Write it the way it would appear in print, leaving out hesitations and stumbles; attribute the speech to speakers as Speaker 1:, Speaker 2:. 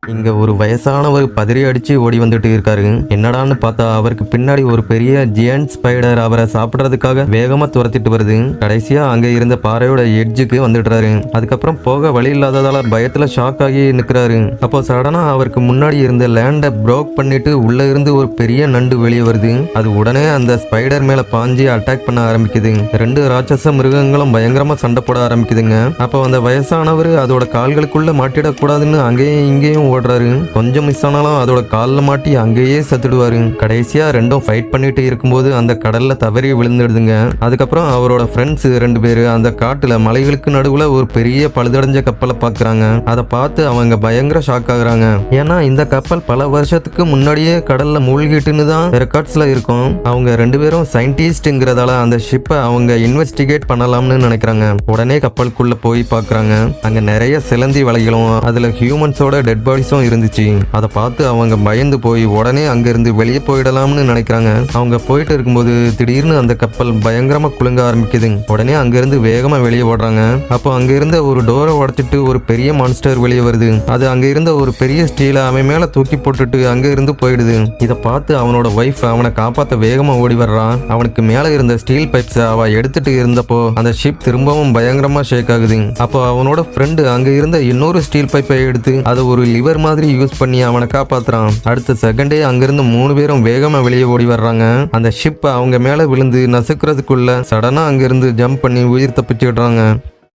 Speaker 1: இங்க ஒரு வயசானவர் பதறி அடிச்சு ஓடி வந்துட்டு இருக்காரு. என்னடான்னு பார்த்தா அவருக்கு பின்னாடி ஒரு பெரிய ஜியன்ட் ஸ்பைடர் அவரை சாப்பிடுறதுக்காக வேகமா துரத்திட்டு வருது. கடைசியா அங்க இருந்த பாறையோட எட்ஜுக்கு வந்துடுறாரு. அதுக்கப்புறம் போக வழி இல்லாததால பயத்துல ஷாக் ஆகி நிக்கிறாரு. அப்போ சடனா அவருக்கு முன்னாடி இருந்த லேண்டை ப்ரோக் பண்ணிட்டு உள்ள இருந்து ஒரு பெரிய நண்டு வெளியே வருது. அது உடனே அந்த ஸ்பைடர் மேல பாஞ்சு அட்டாக் பண்ண ஆரம்பிக்குது. ரெண்டு ராட்சச மிருகங்களும் பயங்கரமா சண்டை போட ஆரம்பிக்குதுங்க. அப்போ அந்த வயசானவர் அதோட கால்களுக்குள்ள மாட்டிடக்கூடாதுன்னு அங்கேயும் இங்கேயும் ஓடுறாரு. கொஞ்சம் மிஸ் ஆனாலும் அதோட காலில் மாட்டி அங்கேயே செத்துடுவாரு. கடைசியா ரெண்டும் ஃபைட் பண்ணிட்டு இருக்கும்போது அந்த கடல்ல தவறி விழுந்துடுதுங்க. அதுக்கப்புறம் அவரோட ஃப்ரெண்ட்ஸ் 2 பேரு அந்த காட்டுல மலைகளுக்கு நடுவுல ஒரு பெரிய பழுதடைஞ்ச கப்பலை பாக்குறாங்க. அதை பார்த்து அவங்க பயங்கர ஷாக் ஆகுறாங்க. ஏன்னா இந்த கப்பல் பல வருஷத்துக்கு முன்னாடியே கடல்ல மூழ்கிட்டுன்னு தான் ரெக்கார்ட்ஸ்ல இருக்கும். அவங்க 2 பேரும் சயின்டிஸ்ட்ங்கிறதால அந்த ஷிப்பை அவங்க இன்வெஸ்டிகேட் பண்ணலாம்னு நினைக்கிறாங்க. உடனே கப்பலுக்குள்ள போய் பாக்குறாங்க. அங்க நிறைய சிலந்தி வலைகளும் அதுல ஹியூமன்ஸோட டெட் பாடிஸும் இருந்துச்சு. அதை பார்த்து அவங்க பயந்து போய் உடனே அங்கிருந்து வெளியே போயிடலாம்னு நினைக்கிறாங்க. அவங்க போயிட்டு இருக்கும்போது திடீர்னு அந்த கப்பல் பயங்கரமா குலுங்க ஆரம்பிக்குது. உடனே அங்கிருந்து வேகமா வெளியே ஓடுறாங்க. அப்போ அங்க இருந்த ஒரு டோரை உடைச்சிட்டு ஒரு பெரிய மான்ஸ்டர் வெளியே வருது. அது அங்க இருந்த ஒரு பெரிய ஸ்டீலை அவன் மேல தூக்கி போட்டுட்டு அங்க இருந்து போயிடுது. இதை பார்த்து அவனோட ஒய்ஃப் அவனை காப்பாத்த வேகமா ஓடி வர்றான். அவனுக்கு மேல இருந்த ஸ்டீல் பைப்ஸை அவ எடுத்துட்டு இருந்தப்போ அந்த ஷிப் திரும்பவும் பயங்கரமா ஷேக் ஆகுது. அப்போ அவனோட ஃப்ரெண்டு அங்க இருந்த இன்னொரு ஸ்டீல் பைப்பை எடுத்து அதை ஒரு லிவர் மாதிரி யூஸ் பண்ணி அவனை காப்பாத்துறான். அடுத்த செகண்டே அங்கிருந்து 3 பேரும் வேகமா வெளியே ஓடி வர்றாங்க. அந்த ஷிப் அவங்க மேல விழுந்து நசுக்கிறதுக்குள்ள சடனா அங்கிருந்து ஜம்ப் பண்ணி உயிர் தப்பிச்சுடுறாங்க.